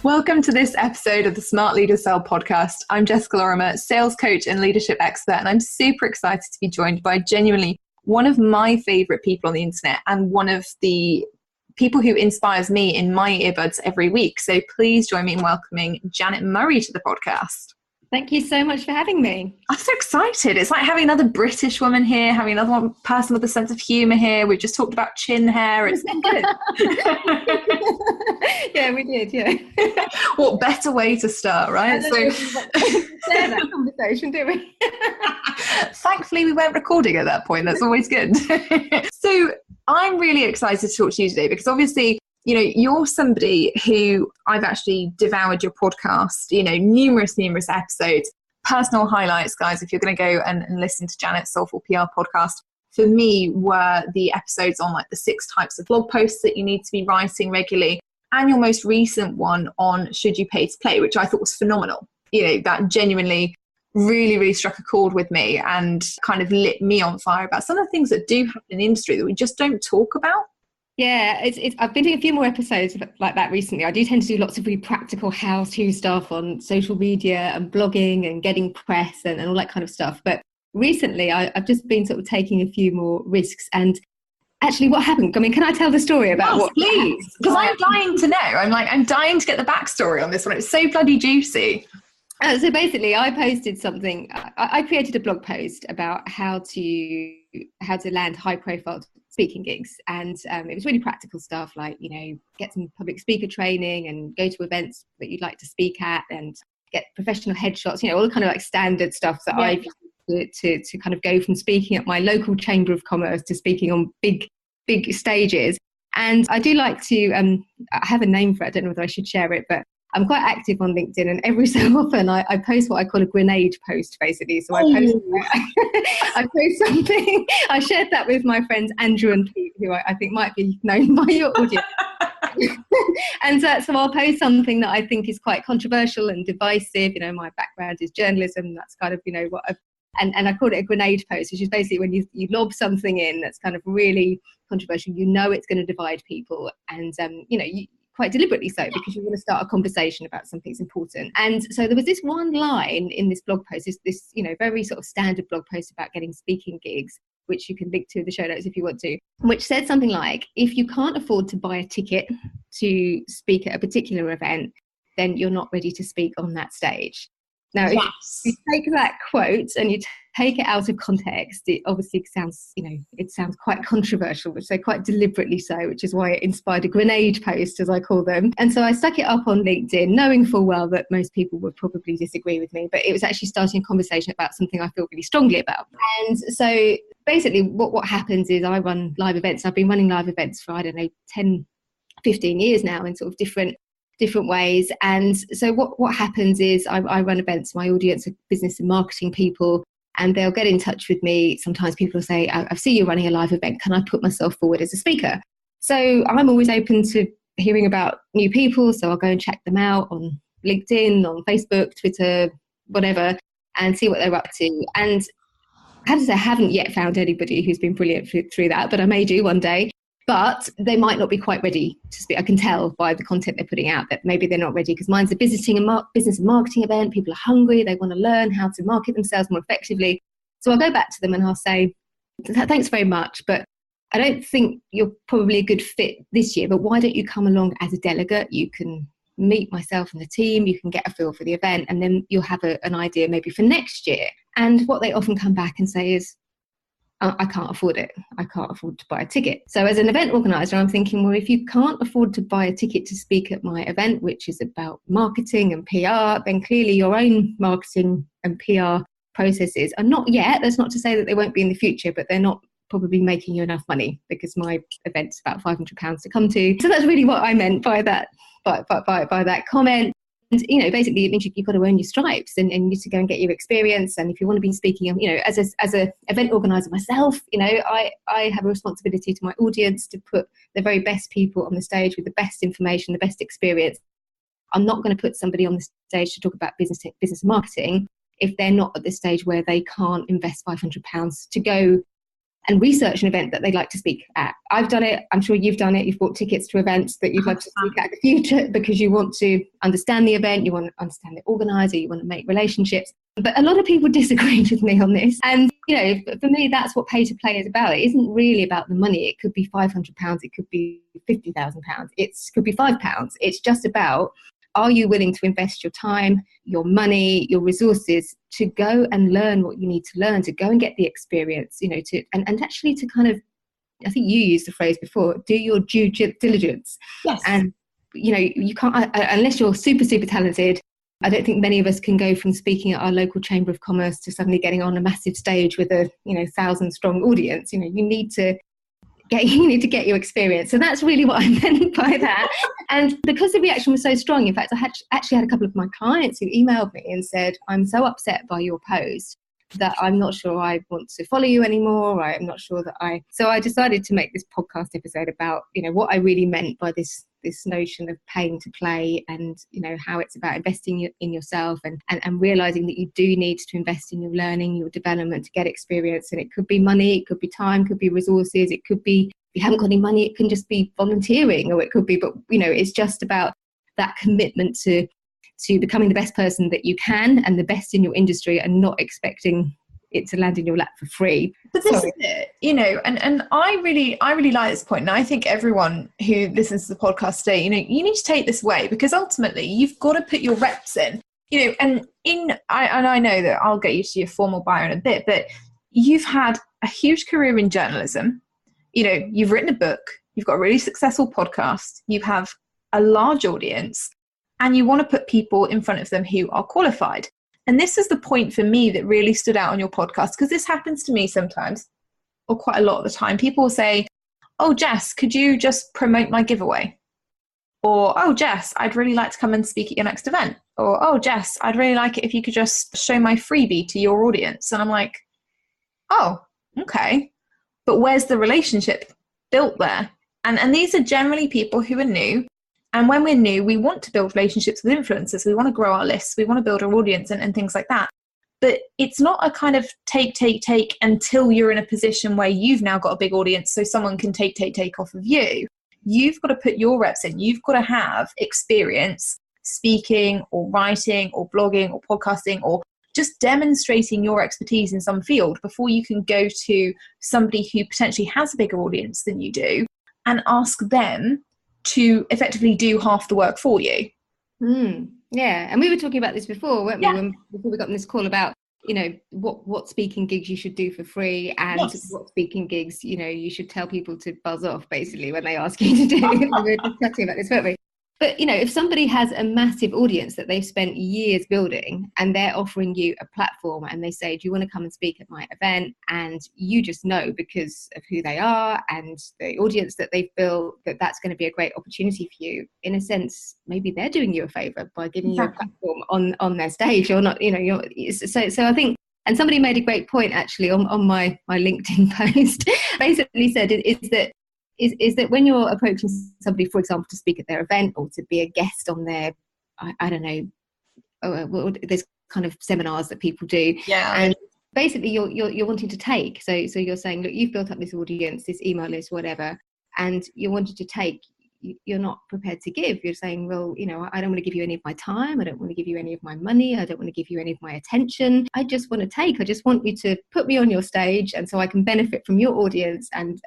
Welcome to this episode of the Smart Leaders Sell podcast. I'm Jessica Lorimer, sales coach and leadership expert, and I'm super excited to be joined by genuinely one of my favorite people on the internet and one of the people who inspires me in my earbuds every week. So please join me in welcoming Janet Murray to the podcast. Thank you so much for having me. I'm so excited. It's like having another British woman here, having another one person with a sense of humour here. We've just talked about chin hair. It's been good. Yeah, we did, yeah. What better way to start, right? So share that conversation, didn't we? Thankfully, we weren't recording at that point. That's always good. So I'm really excited to talk to you today because obviously, you know, you're somebody who I've actually devoured your podcast, you know, numerous episodes, personal highlights, guys. If you're going to go and listen to Janet's Soulful PR podcast, for me were the episodes on like the 6 types of blog posts that you need to be writing regularly. And your most recent one on should you pay to play, which I thought was phenomenal. You know, that genuinely really struck a chord with me and kind of lit me on fire about some of the things that do happen in the industry that we just don't talk about. Yeah, I've been doing a few more episodes like that recently. I do tend to do lots of really practical how-to stuff on social media and blogging and getting press and all that kind of stuff. But recently, I've just been sort of taking a few more risks. And actually, what happened? I mean, can I tell the story about what? Please, because I'm dying to know. I'm dying to get the backstory on this one. It's so bloody juicy. So basically, I posted something. I created a blog post about how to land high-profile speaking gigs, and it was really practical stuff like, you know, get some public speaker training and go to events that you'd like to speak at and get professional headshots, you know, all the kind of like standard stuff that I've used to kind of go from speaking at my local chamber of commerce to speaking on big stages. And I do like to I have a name for it. I don't know whether I should share it, but I'm quite active on LinkedIn, and every so often I post what I call a grenade post, basically. So I post something. I shared that with my friends Andrew and Pete, who I think might be known by your audience. And so I'll post something that I think is quite controversial and divisive. You know, my background is journalism. That's kind of, you know, what I've, and I called it a grenade post, which is basically when you lob something in that's kind of really controversial. You know it's going to divide people, and you know, quite deliberately so, because you want to start a conversation about something that's important. And so there was this one line in this blog post, this you know, very sort of standard blog post about getting speaking gigs, which you can link to in the show notes if you want to, which said something like, if you can't afford to buy a ticket to speak at a particular event, then you're not ready to speak on that stage. Now, if you take that quote and you take it out of context, it obviously sounds, you know, it sounds quite controversial, which they quite deliberately so, which is why it inspired a grenade post, as I call them. And so I stuck it up on LinkedIn, knowing full well that most people would probably disagree with me, but it was actually starting a conversation about something I feel really strongly about. And so basically what happens is I run live events. I've been running live events for, I don't know, 10, 15 years now in sort of different ways. And so what happens is I run events. My audience are business and marketing people, and they'll get in touch with me. Sometimes people say, I see you running a live event. Can I put myself forward as a speaker? So I'm always open to hearing about new people. So I'll go and check them out on LinkedIn, on Facebook, Twitter, whatever, and see what they're up to. And I have to say, I haven't yet found anybody who's been brilliant through that, but I may do one day. But they might not be quite ready to speak. I can tell by the content they're putting out that maybe they're not ready, because mine's a business and marketing event. People are hungry. They want to learn how to market themselves more effectively. So I'll go back to them and I'll say, thanks very much, but I don't think you're probably a good fit this year, but why don't you come along as a delegate? You can meet myself and the team. You can get a feel for the event, and then you'll have an idea maybe for next year. And what they often come back and say is, I can't afford it. I can't afford to buy a ticket. So as an event organizer, I'm thinking, well, if you can't afford to buy a ticket to speak at my event, which is about marketing and PR, then clearly your own marketing and PR processes are not yet. That's not to say that they won't be in the future, but they're not probably making you enough money, because my event's about £500 to come to. So that's really what I meant by that, by that comment. And, you know, basically it means you've got to earn your stripes and you need to go and get your experience. And if you want to be speaking, you know, as a event organizer myself, you know, I have a responsibility to my audience to put the very best people on the stage with the best information, the best experience. I'm not going to put somebody on the stage to talk about business and marketing if they're not at the stage where they can't invest £500 to go and research an event that they'd like to speak at. I've done it. I'm sure you've done it. You've bought tickets to events that you'd like to speak at in the future because you want to understand the event, you want to understand the organizer, you want to make relationships. But a lot of people disagreed with me on this. And, for me, that's what pay to play is about. It isn't really about the money. It could be £500. It could be £50,000. It could be £5. It's just about, are you willing to invest your time, your money, your resources to go and learn what you need to learn, to go and get the experience, and actually to kind of, I think you used the phrase before, do your due diligence. Yes. And, you can't, unless you're super, super talented, I don't think many of us can go from speaking at our local chamber of commerce to suddenly getting on a massive stage with a, 1,000-strong audience. You need to get your experience. So that's really what I meant by that. And because the reaction was so strong, in fact, I actually had a couple of my clients who emailed me and said, I'm so upset by your post that I'm not sure I want to follow you anymore. I'm not sure that So I decided to make this podcast episode about, what I really meant by this notion of paying to play, and, how it's about investing in yourself and realizing that you do need to invest in your learning, your development to get experience. And it could be money, it could be time, could be resources, it could be, if you haven't got any money, it can just be volunteering, or it could be, but, it's just about that commitment to becoming the best person that you can and the best in your industry, and not expecting it to land in your lap for free. But this is it, and I really like this point. And I think everyone who listens to the podcast today, you need to take this away, because ultimately you've got to put your reps in, and I know that I'll get you to your formal bio in a bit, but you've had a huge career in journalism. You've written a book, you've got a really successful podcast, you have a large audience, and you want to put people in front of them who are qualified. And this is the point for me that really stood out on your podcast, because this happens to me sometimes, or quite a lot of the time. People will say, oh, Jess, could you just promote my giveaway? Or, oh, Jess, I'd really like to come and speak at your next event. Or, oh, Jess, I'd really like it if you could just show my freebie to your audience. And I'm like, oh, okay. But where's the relationship built there? And these are generally people who are new. And when we're new, we want to build relationships with influencers. We want to grow our lists. We want to build our audience and things like that. But it's not a kind of take until you're in a position where you've now got a big audience so someone can take off of you. You've got to put your reps in. You've got to have experience speaking or writing or blogging or podcasting or just demonstrating your expertise in some field before you can go to somebody who potentially has a bigger audience than you do and ask them to effectively do half the work for you. Yeah, and we were talking about this before, weren't we? Before we got on this call about, what speaking gigs you should do for free, and what speaking gigs, you should tell people to buzz off, basically, when they ask you to do. We were discussing about this, weren't we? But, if somebody has a massive audience that they've spent years building, and they're offering you a platform and they say, do you want to come and speak at my event? And you just know, because of who they are and the audience that they've built, that that's going to be a great opportunity for you. In a sense, maybe they're doing you a favor by giving you a platform on their stage, or not, so I think, and somebody made a great point actually on my LinkedIn post, basically said is that when you're approaching somebody, for example, to speak at their event or to be a guest on their, I don't know, there's kind of seminars that people do. Yeah. And basically you're wanting to take. So you're saying, look, you've built up this audience, this email list, whatever, and you're wanting to take. You're not prepared to give. You're saying, well, I don't want to give you any of my time. I don't want to give you any of my money. I don't want to give you any of my attention. I just want to take. I just want you to put me on your stage, and so I can benefit from your audience and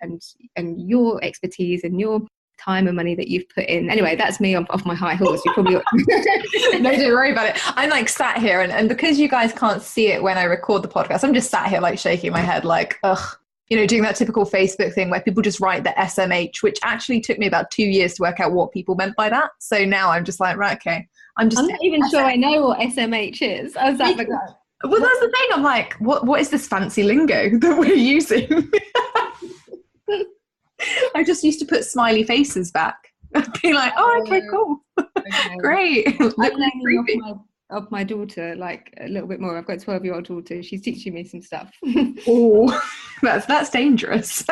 your expertise and your time and money that you've put in. Anyway, that's me off my high horse. You probably No, don't worry about it. I'm like sat here, and because you guys can't see it when I record the podcast, I'm just sat here like shaking my head like, ugh. Doing that typical Facebook thing where people just write the SMH, which actually took me about 2 years to work out what people meant by that. So now I'm just like, right, okay. I'm not even sure I know what SMH is. I was like, well, that's the thing. I'm like, what is this fancy lingo that we're using? I just used to put smiley faces back. I'd be like, oh, okay, cool. Okay. Great. I'm learning of my daughter like a little bit more. I've got a 12-year-old daughter. She's teaching me some stuff. Oh, that's dangerous.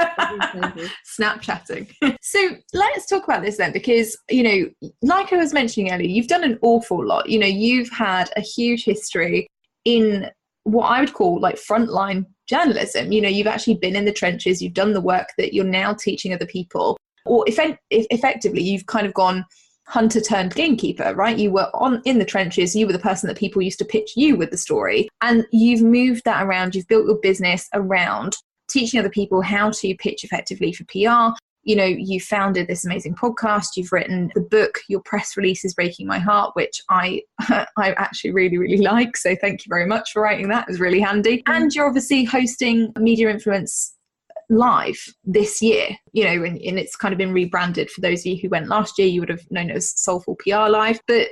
Snapchatting. So let's talk about this then, because like I was mentioning earlier, you've done an awful lot. You've had a huge history in what I would call like frontline journalism. You know, you've actually been in the trenches, you've done the work that you're now teaching other people, or effectively you've kind of gone hunter turned gamekeeper, right? You were in the trenches, you were the person that people used to pitch you with the story, and you've moved that around. You've built your business around teaching other people how to pitch effectively for PR. You know, you founded this amazing podcast, you've written the book, your press release is breaking my heart, which I actually really, really like. So thank you very much for writing that. It was really handy. And you're obviously hosting Media Influence Live this year, you know, and it's kind of been rebranded. For those of you who went last year, you would have known it as Soulful PR Live. But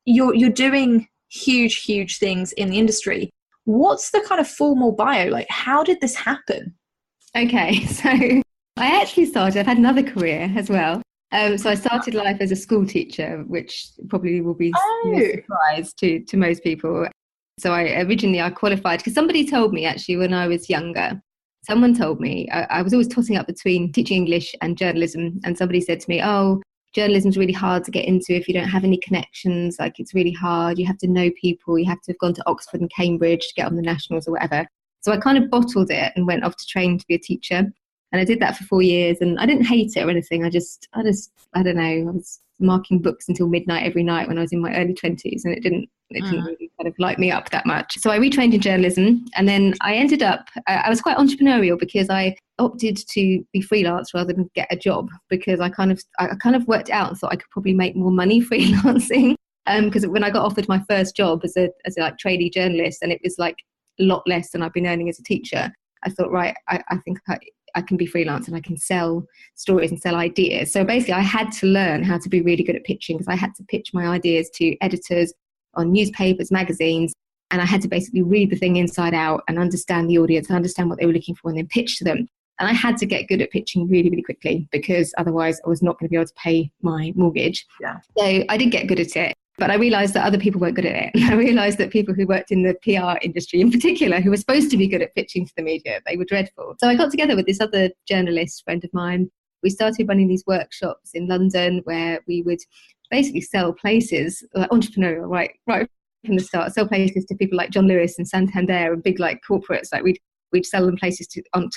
you're doing huge things in the industry. What's the kind of formal bio? Like, how did this happen? Okay, so I actually I've had another career as well. So I started life as a school teacher, which probably will be no surprise to most people. So I qualified because somebody told me, actually, when I was younger, someone told me, I was always tossing up between teaching English and journalism. And somebody said to me, oh, journalism's really hard to get into if you don't have any connections. Like, it's really hard. You have to know people. You have to have gone to Oxford and Cambridge to get on the nationals or whatever. So I kind of bottled it and went off to train to be a teacher. And I did that for 4 years, and I didn't hate it or anything. I don't know. I was marking books until midnight every night when I was in my early 20s, and it didn't really kind of light me up that much. So I retrained in journalism, and then I ended up, I was quite entrepreneurial because I opted to be freelance rather than get a job, because I kind of worked out and thought I could probably make more money freelancing. Because when I got offered my first job as a like trainee journalist, and it was like a lot less than I'd been earning as a teacher, I thought, right, I think I can be freelance and I can sell stories and sell ideas. So basically I had to learn how to be really good at pitching, because I had to pitch my ideas to editors on newspapers, magazines, and I had to basically read the thing inside out and understand the audience, understand what they were looking for, and then pitch to them. And I had to get good at pitching really, really quickly, because otherwise I was not going to be able to pay my mortgage. Yeah. So I did get good at it. But I realised that other people weren't good at it. I realised that people who worked in the PR industry in particular, who were supposed to be good at pitching to the media, they were dreadful. So I got together with this other journalist friend of mine. We started running these workshops in London where we would basically sell places, like entrepreneurial, right from the start, sell places to people like John Lewis and Santander and big like corporates. Like we'd sell them places to come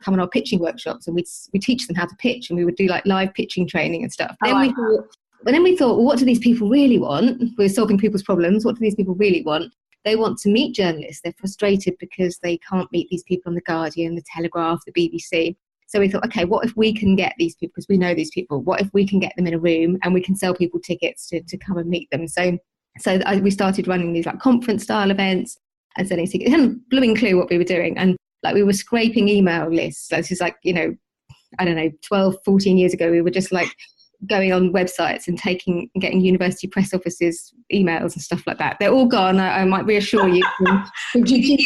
on our pitching workshops, and we'd teach them how to pitch, and we would do like live pitching training and stuff. Then we thought, well, what do these people really want? We're solving people's problems. What do these people really want? They want to meet journalists. They're frustrated because they can't meet these people on The Guardian, The Telegraph, the BBC. So we thought, okay, what if we can get these people, because we know these people, what if we can get them in a room and we can sell people tickets to come and meet them? So we started running these like conference style events and selling tickets. I hadn't a blooming clue what we were doing. And like we were scraping email lists. This is like, you know, I don't know, 12, 14 years ago, we were just like going on websites and getting university press offices emails and stuff like that. They're all gone. I might reassure you. But you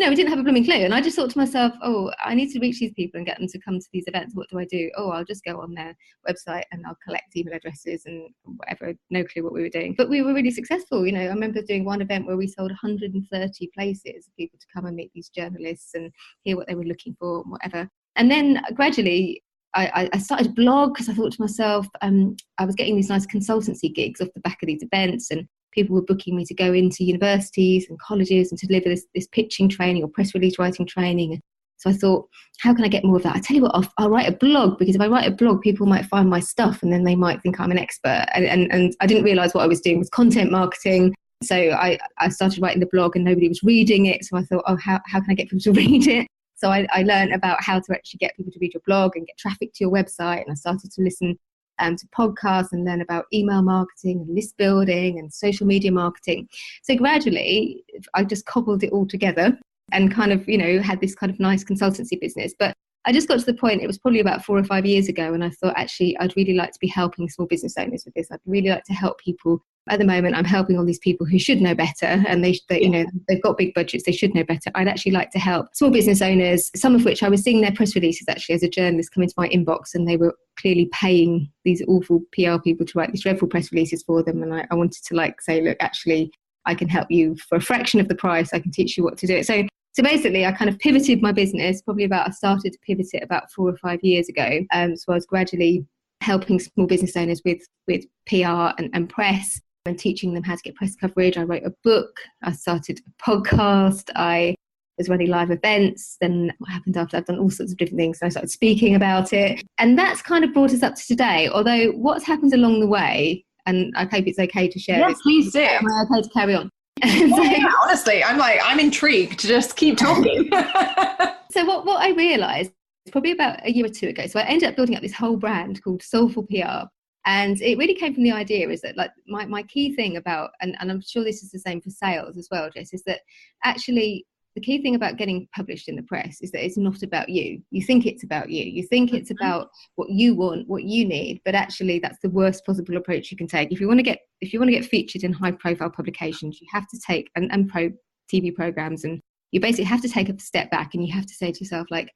know, we didn't have a blooming clue. And I just thought to myself, oh, I need to reach these people and get them to come to these events. What do I do? Oh, I'll just go on their website and I'll collect email addresses and whatever. No clue what we were doing. But we were really successful. You know, I remember doing one event where we sold 130 places for people to come and meet these journalists and hear what they were looking for and whatever. And then gradually I started a blog, because I thought to myself, I was getting these nice consultancy gigs off the back of these events, and people were booking me to go into universities and colleges and to deliver this pitching training or press release writing training. So I thought, how can I get more of that? I tell you what, I'll write a blog, because if I write a blog, people might find my stuff and then they might think I'm an expert. And I didn't realise what I was doing was content marketing. So I started writing the blog and nobody was reading it. So I thought, oh, how can I get people to read it? So I learned about how to actually get people to read your blog and get traffic to your website. And I started to listen to podcasts and learn about email marketing and list building and social media marketing. So gradually, I just cobbled it all together and kind of, you know, had this kind of nice consultancy business. But I just got to the point, it was probably about 4 or 5 years ago, and I thought, actually, I'd really like to be helping small business owners with this. I'd really like to help people. At the moment, I'm helping all these people who should know better, and they you know, they've got big budgets, they should know better. I'd actually like to help small business owners, some of which I was seeing their press releases actually as a journalist come into my inbox, and they were clearly paying these awful PR people to write these dreadful press releases for them. And I wanted to like say, look, actually, I can help you for a fraction of the price. I can teach you what to do. So basically, I kind of pivoted my business. I started to pivot it about 4 or 5 years ago. So I was gradually helping small business owners with PR and press. and teaching them how to get press coverage. I wrote a book. I started a podcast. I was running live events. Then what happened after? I've done all sorts of different things. So I started speaking about it. And that's kind of brought us up to today. Although what's happened along the way, and I hope it's okay to share. Yes, please do. Am I okay to carry on? Yeah, honestly, I'm intrigued. Just keep talking. So what I realised probably about a year or two ago, so I ended up building up this whole brand called Soulful PR. And it really came from the idea is that like my key thing about, and I'm sure this is the same for sales as well, Jess, is that actually the key thing about getting published in the press is that it's not about you. You think it's about you. You think it's about what you want, what you need, but actually that's the worst possible approach you can take. If you want to get featured in high profile publications, you have to take and pro TV programs, and you basically have to take a step back and you have to say to yourself like,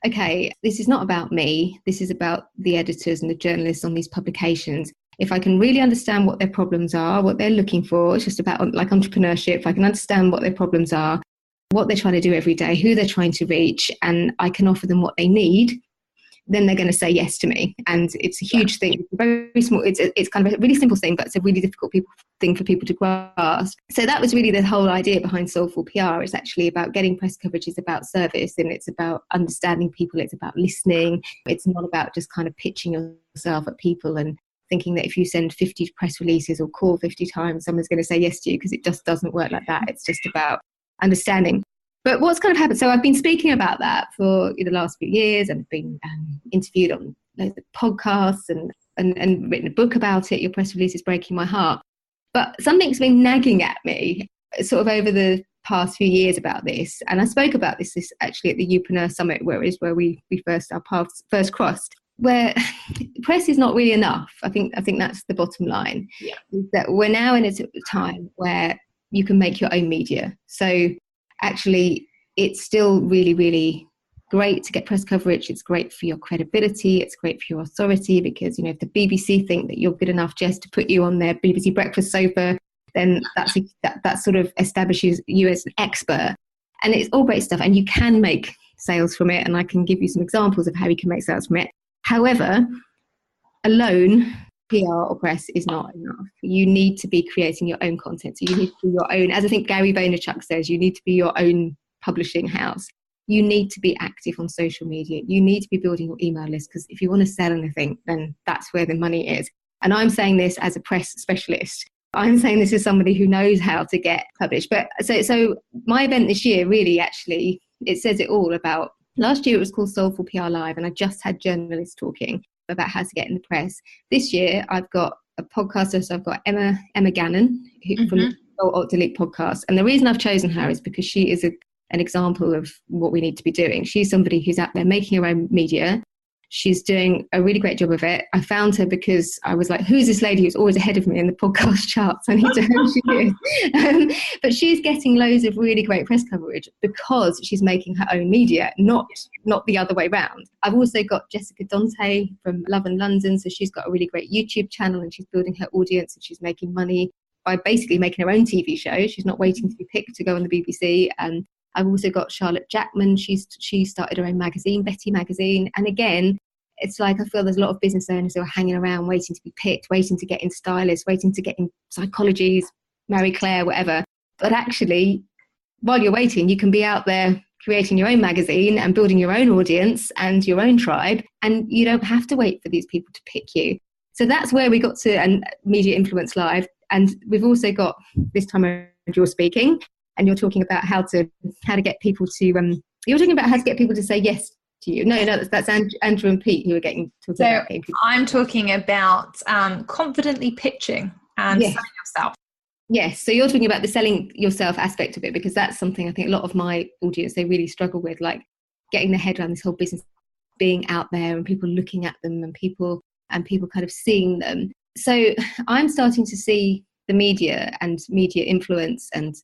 okay, this is not about me. This is about the editors and the journalists on these publications. If I can really understand what their problems are, what they're looking for, it's just about like entrepreneurship. If I can understand what their problems are, what they're trying to do every day, who they're trying to reach, and I can offer them what they need, then they're going to say yes to me. And it's a huge thing. It's very small. It's kind of a really simple thing, but it's a really difficult thing for people to grasp. So that was really the whole idea behind Soulful PR. It's actually about getting press coverage. It's about service, and it's about understanding people. It's about listening. It's not about just kind of pitching yourself at people and thinking that if you send 50 press releases or call 50 times, someone's going to say yes to you, because it just doesn't work like that. It's just about understanding. But what's kind of happened, so I've been speaking about that for the last few years, and I've been interviewed on loads of podcasts and written a book about it. Your press release is breaking my heart. But something's been nagging at me sort of over the past few years about this. And I spoke about this actually at the Youpreneur Summit, where we our paths first crossed, where press is not really enough. I think that's the bottom line. Yeah. That we're now in a time where you can make your own media. So actually, it's still really, really great to get press coverage. It's great for your credibility. It's great for your authority, because, you know, if the BBC think that you're good enough just to put you on their BBC breakfast sofa, then that sort of establishes you as an expert. And it's all great stuff. And you can make sales from it. And I can give you some examples of how you can make sales from it. However, alone, PR or press is not enough. You need to be creating your own content. So you need to be your own, as I think Gary Vaynerchuk says, you need to be your own publishing house. You need to be active on social media. You need to be building your email list, because if you want to sell anything, then that's where the money is. And I'm saying this as a press specialist. I'm saying this as somebody who knows how to get published. But so my event this year really actually, it says it all about, last year it was called Soulful PR Live, and I just had journalists talking about how to get in the press. This year I've got a podcaster, so I've got Emma Gannon from the Alt Delete podcast, and the reason I've chosen her is because she is an example of what we need to be doing. She's somebody who's out there making her own media. She's doing a really great job of it. I found her because I was like, who's this lady who's always ahead of me in the podcast charts? I need to know who she is. But she's getting loads of really great press coverage because she's making her own media, not the other way around. I've also got Jessica Dante from Love and London. So she's got a really great YouTube channel, and she's building her audience, and she's making money by basically making her own TV show. She's not waiting to be picked to go on the BBC. And I've also got Charlotte Jackman. She started her own magazine, Betty Magazine. And again, it's like I feel there's a lot of business owners who are hanging around waiting to be picked, waiting to get in stylists, waiting to get in psychologies, Marie Claire, whatever. But actually, while you're waiting, you can be out there creating your own magazine and building your own audience and your own tribe. And you don't have to wait for these people to pick you. So that's where we got to, and Media Influence Live. And we've also got, this time around you're speaking, and you're talking about how to get people to you're talking about how to get people to say yes to you. No, that's Andrew and Pete who are talking about getting people. I'm talking about confidently pitching and selling yourself. Yes, so you're talking about the selling yourself aspect of it, because that's something I think a lot of my audience, they really struggle with, like getting their head around this whole business, being out there and people looking at them and people kind of seeing them. So I'm starting to see the media and media influence, and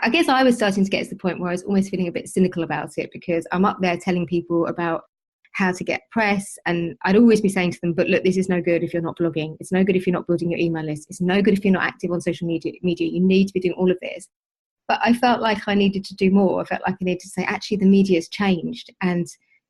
I guess I was starting to get to the point where I was almost feeling a bit cynical about it, because I'm up there telling people about how to get press, and I'd always be saying to them, but look, this is no good if you're not blogging. It's no good if you're not building your email list. It's no good if you're not active on social media. You need to be doing all of this. But I felt like I needed to do more. I felt like I needed to say, actually, the media's changed, and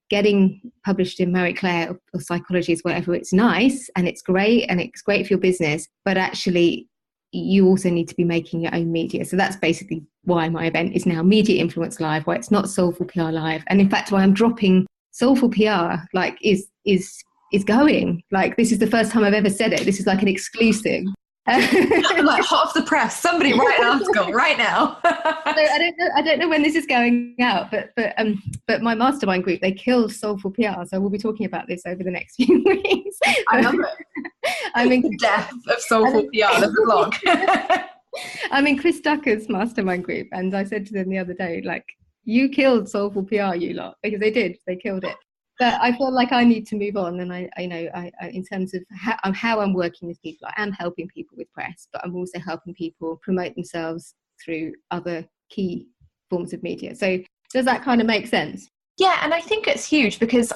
getting published in Marie Claire or Psychology is whatever, it's nice and it's great for your business, but actually you also need to be making your own media. So that's basically why my event is now Media Influence Live, why it's not Soulful PR Live. And in fact, why I'm dropping Soulful PR, like is going. Like, this is the first time I've ever said it. This is like an exclusive. I'm like hot off the press. Somebody write an article right now. So I don't know when this is going out, but my mastermind group, they killed Soulful PR, so we'll be talking about this over the next few weeks. I love it. I mean, the death of Soulful PR, the blog. I'm in Chris Ducker's mastermind group, and I said to them the other day, like, you killed Soulful PR, you lot, because they did. They killed it. But I feel like I need to move on, and I in terms of how I'm working with people, I am helping people with press, but I'm also helping people promote themselves through other key forms of media. So does that kind of make sense? Yeah, and I think it's huge because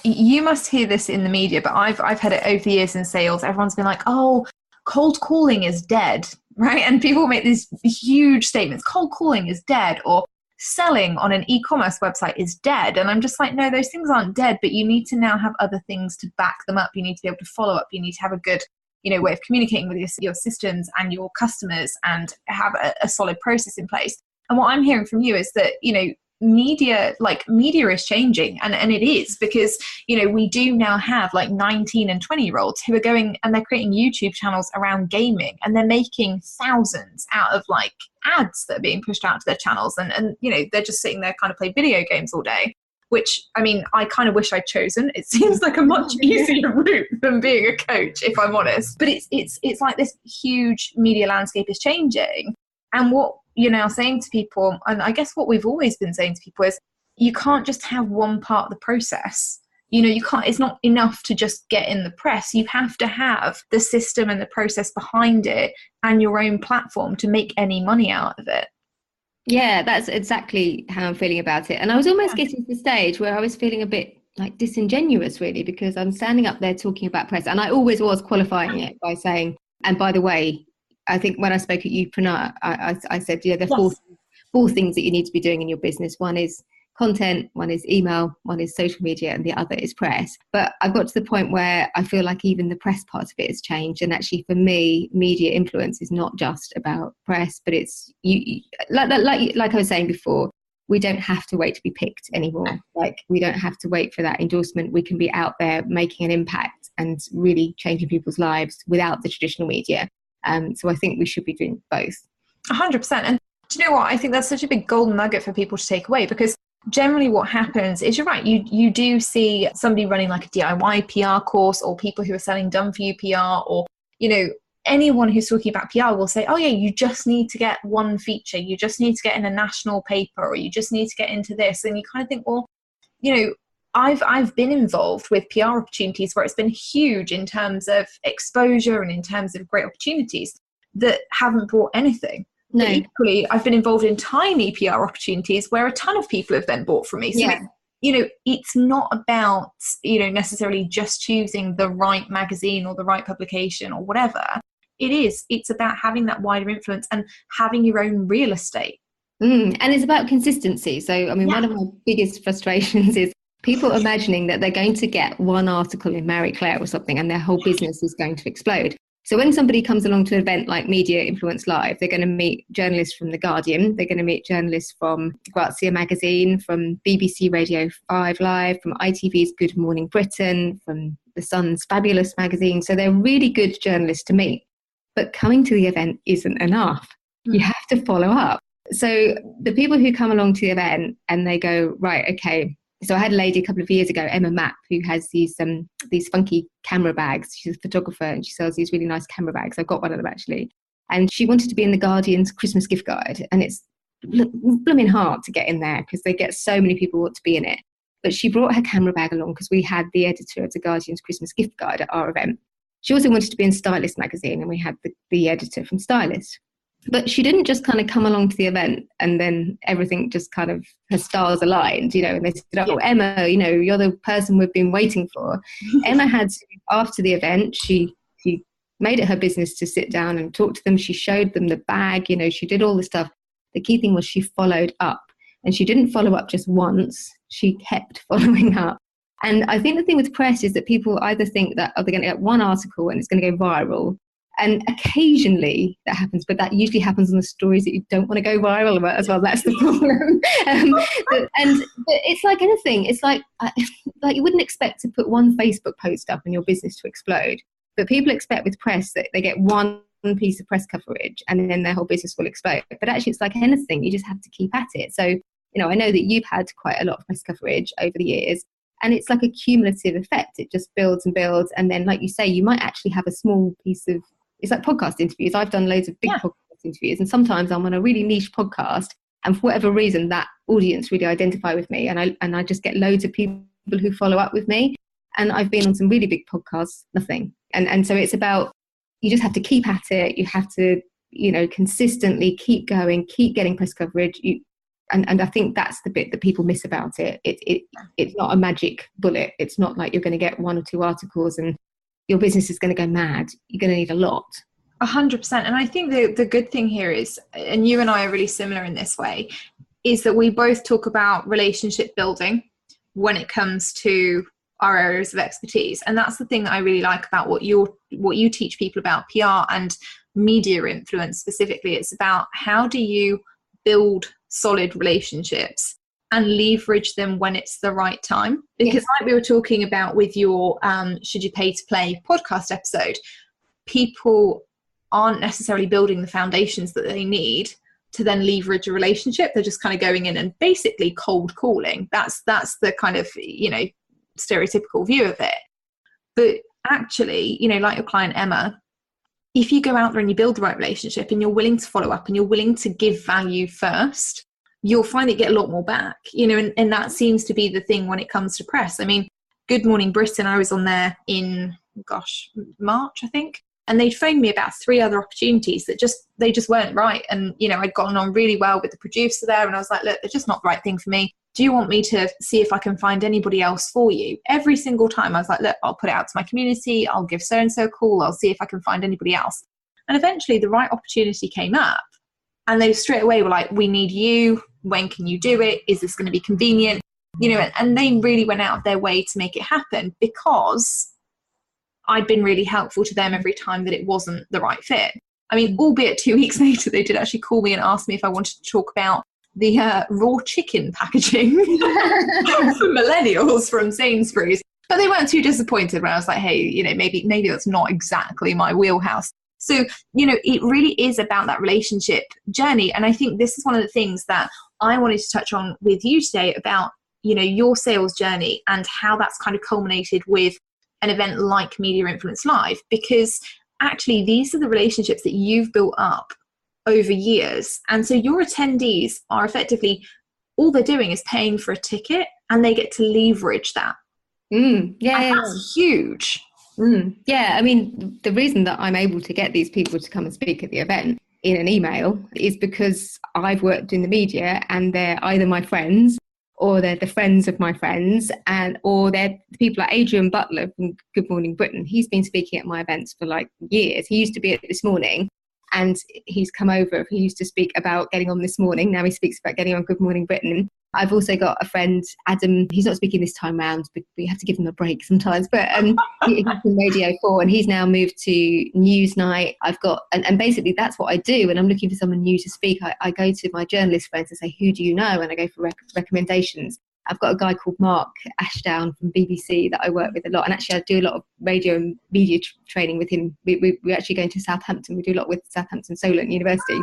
you must hear this in the media, but I've had it over the years in sales. Everyone's been like, oh, cold calling is dead, right? And people make these huge statements, cold calling is dead, or selling on an e-commerce website is dead. And I'm just like, no, those things aren't dead, but you need to now have other things to back them up. You need to be able to follow up. You need to have a good, way of communicating with your systems and your customers, and have a solid process in place. And what I'm hearing from you is that, media is changing, and it is, because we do now have like 19 and 20-year-olds who are going and they're creating YouTube channels around gaming, and they're making thousands out of like ads that are being pushed out to their channels, and they're just sitting there kind of playing video games all day, which, I mean, I kind of wish I'd chosen. It seems like a much easier route than being a coach, if I'm honest. But it's like this huge media landscape is changing, and what you're now saying to people, and I guess what we've always been saying to people, is you can't just have one part of the process. You can't, it's not enough to just get in the press. You have to have the system and the process behind it and your own platform to make any money out of it. Yeah, that's exactly how I'm feeling about it. And I was almost getting to the stage where I was feeling a bit like disingenuous, really, because I'm standing up there talking about press, and I always was qualifying it by saying, and by the way, I think when I spoke at Upreneur, I said, there are four things that you need to be doing in your business. One is content, one is email, one is social media, and the other is press. But I've got to the point where I feel like even the press part of it has changed. And actually, for me, media influence is not just about press, but it's like I was saying before, we don't have to wait to be picked anymore. Like, we don't have to wait for that endorsement. We can be out there making an impact and really changing people's lives without the traditional media. So I think we should be doing both. 100%. And do you know what? I think that's such a big golden nugget for people to take away, because generally what happens is, you're right, you do see somebody running like a DIY PR course, or people who are selling done for you PR, or, anyone who's talking about PR will say, oh yeah, you just need to get one feature, you just need to get in a national paper, or you just need to get into this. And you kind of think, well, I've been involved with PR opportunities where it's been huge in terms of exposure and in terms of great opportunities that haven't brought anything. No. But equally, I've been involved in tiny PR opportunities where a ton of people have then bought from me. So, it's not about, necessarily just choosing the right magazine or the right publication or whatever. It's about having that wider influence and having your own real estate. And it's about consistency. So, I mean, one of my biggest frustrations is people imagining that they're going to get one article in Marie Claire or something and their whole business is going to explode. So when somebody comes along to an event like Media Influence Live, they're going to meet journalists from The Guardian, they're going to meet journalists from Grazia Magazine, from BBC Radio 5 Live, from ITV's Good Morning Britain, from The Sun's Fabulous magazine. So they're really good journalists to meet. But coming to the event isn't enough. You have to follow up. So the people who come along to the event and they go, right, okay. So I had a lady a couple of years ago, Emma Mapp, who has these funky camera bags. She's a photographer and she sells these really nice camera bags. I've got one of them actually. And she wanted to be in The Guardian's Christmas gift guide. And it's blooming hard to get in there because they get so many people want to be in it. But she brought her camera bag along because we had the editor of The Guardian's Christmas gift guide at our event. She also wanted to be in Stylist magazine and we had the editor from Stylist. But she didn't just kind of come along to the event and then everything just kind of, her stars aligned, and they said, oh, Emma, you're the person we've been waiting for. Emma had, after the event, she made it her business to sit down and talk to them. She showed them the bag, she did all the stuff. The key thing was she followed up, and she didn't follow up just once. She kept following up. And I think the thing with press is that people either think that, they're going to get one article and it's going to go viral. And occasionally that happens, but that usually happens on the stories that you don't want to go viral about as well. That's the problem. But it's like anything. It's like you wouldn't expect to put one Facebook post up and your business to explode. But people expect with press that they get one piece of press coverage and then their whole business will explode. But actually, it's like anything. You just have to keep at it. So, I know that you've had quite a lot of press coverage over the years. And it's like a cumulative effect. It just builds and builds. And then, like you say, you might actually have a small piece of, it's like podcast interviews. I've done loads of big podcast interviews. And sometimes I'm on a really niche podcast. And for whatever reason, that audience really identify with me. And I just get loads of people who follow up with me. And I've been on some really big podcasts, nothing. And so it's about, you just have to keep at it. You have to, consistently keep going, keep getting press coverage. And I think that's the bit that people miss about it. It's not a magic bullet. It's not like you're going to get 1 or 2 articles and your business is going to go mad. You're going to need a lot. 100%. And I think the good thing here is, and you and I are really similar in this way, is that we both talk about relationship building when it comes to our areas of expertise. And that's the thing that I really like about what you teach people about PR and media influence specifically. It's about how do you build solid relationships and leverage them when it's the right time. Because like we were talking about with your Should You Pay to Play podcast episode, people aren't necessarily building the foundations that they need to then leverage a relationship. They're just kind of going in and basically cold calling. That's the kind of, stereotypical view of it. But actually, like your client Emma, if you go out there and you build the right relationship and you're willing to follow up and you're willing to give value first, you'll find that you get a lot more back, and that seems to be the thing when it comes to press. I mean, Good Morning Britain, I was on there in, March, I think. And they'd phoned me about 3 other opportunities that they just weren't right. And, I'd gotten on really well with the producer there. And I was like, look, they're just not the right thing for me. Do you want me to see if I can find anybody else for you? Every single time I was like, look, I'll put it out to my community. I'll give so-and-so a call. I'll see if I can find anybody else. And eventually the right opportunity came up. And they straight away were like, we need you. When can you do it? Is this going to be convenient? And they really went out of their way to make it happen because I'd been really helpful to them every time that it wasn't the right fit. I mean, albeit 2 weeks later, they did actually call me and ask me if I wanted to talk about the raw chicken packaging for millennials from Sainsbury's. But they weren't too disappointed when I was like, hey, maybe that's not exactly my wheelhouse. So, it really is about that relationship journey. And I think this is one of the things that I wanted to touch on with you today about, your sales journey and how that's kind of culminated with an event like Media Influence Live, because actually these are the relationships that you've built up over years. And so your attendees are effectively, all they're doing is paying for a ticket and they get to leverage that. That's huge. Yeah, I mean, the reason that I'm able to get these people to come and speak at the event in an email is because I've worked in the media and they're either my friends or they're the friends of my friends, or they're the people like Adrian Butler from Good Morning Britain. He's been speaking at my events for like years. He used to be at This Morning and he's come over. He used to speak about getting on This Morning. Now he speaks about getting on Good Morning Britain. I've also got a friend, Adam, he's not speaking this time round, but we have to give him a break sometimes. But he's from Radio 4 and he's now moved to Newsnight. I've got, and basically that's what I do when I'm looking for someone new to speak. I go to my journalist friends and say, who do you know? And I go for recommendations. I've got a guy called Mark Ashdown from BBC that I work with a lot. And actually I do a lot of radio and media training with him. We're actually going to Southampton. We do a lot with Southampton Solent University.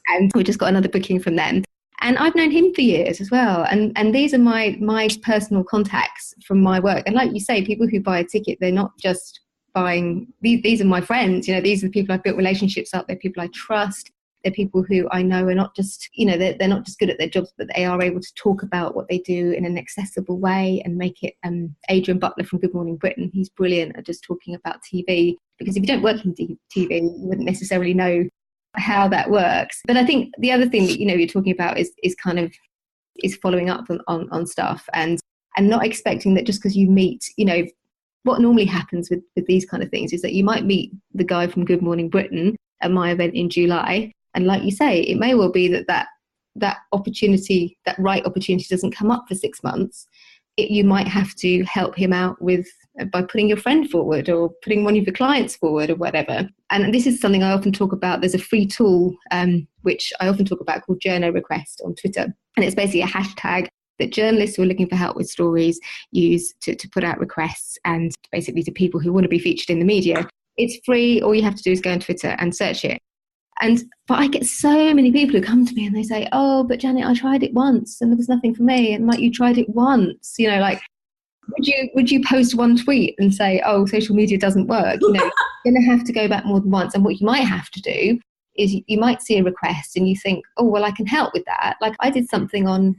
And we just got another booking from them. And I've known him for years as well. And these are my personal contacts from my work. And like you say, people who buy a ticket, they're not just buying, these are my friends. These are the people I've built relationships up. They're people I trust. They're people who I know are not just, they're not just good at their jobs, but they are able to talk about what they do in an accessible way and make it. Adrian Butler from Good Morning Britain, he's brilliant at just talking about TV. Because if you don't work in TV, you wouldn't necessarily know how that works. But I think the other thing that you're talking about is following up on stuff and not expecting that just because you meet, what normally happens with these kind of things is that you might meet the guy from Good Morning Britain at my event in July, and like you say, it may well be that opportunity, that right opportunity doesn't come up for 6 months. You might have to help him out with by putting your friend forward or putting one of your clients forward or whatever. And this is something I often talk about. There's a free tool, which I often talk about, called Journo Request on Twitter. And it's basically a hashtag that journalists who are looking for help with stories use to put out requests, and basically to people who want to be featured in the media. It's free. All you have to do is go on Twitter and search it. But I get so many people who come to me and they say, oh, but Janet, I tried it once and there was nothing for me. And like, you tried it once, like, would you post one tweet and say, oh, social media doesn't work? You're going to have to go back more than once. And what you might have to do is you might see a request and you think, oh, well, I can help with that. Like I did some TV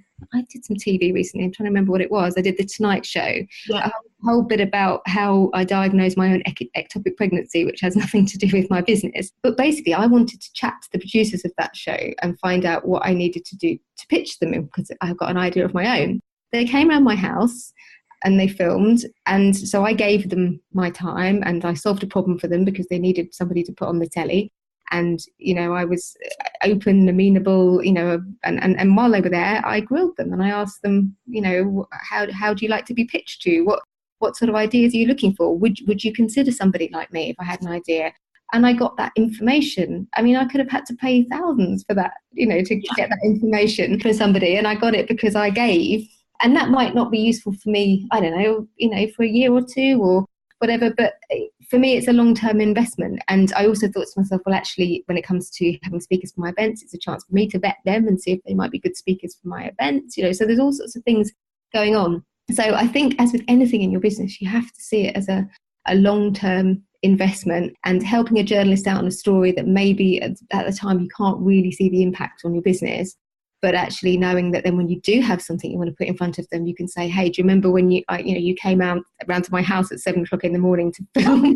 recently. I'm trying to remember what it was. I did the Tonight Show. Yeah. A whole bit about how I diagnosed my own ectopic pregnancy, which has nothing to do with my business. But basically, I wanted to chat to the producers of that show and find out what I needed to do to pitch them in, because I've got an idea of my own. They came around my house and they filmed. And so I gave them my time and I solved a problem for them because they needed somebody to put on the telly. And, I was open, amenable, and while they were there, I grilled them and I asked them, how do you like to be pitched to? What sort of ideas are you looking for? Would you consider somebody like me if I had an idea? And I got that information. I mean, I could have had to pay thousands for that, to get that information from somebody. And I got it because I gave. And that might not be useful for me, I don't know, for a year or two or whatever. But for me, it's a long-term investment. And I also thought to myself, well, actually, when it comes to having speakers for my events, it's a chance for me to vet them and see if they might be good speakers for my events. So there's all sorts of things going on. So I think, as with anything in your business, you have to see it as a long-term investment, and helping a journalist out on a story that maybe at the time you can't really see the impact on your business. But actually knowing that then when you do have something you want to put in front of them, you can say, hey, do you remember when you came around to my house at 7:00 in the morning to film in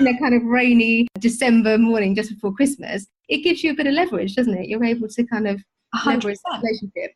a kind of rainy December morning just before Christmas? It gives you a bit of leverage, doesn't it? You're able to kind of 100%. Leverage the relationship.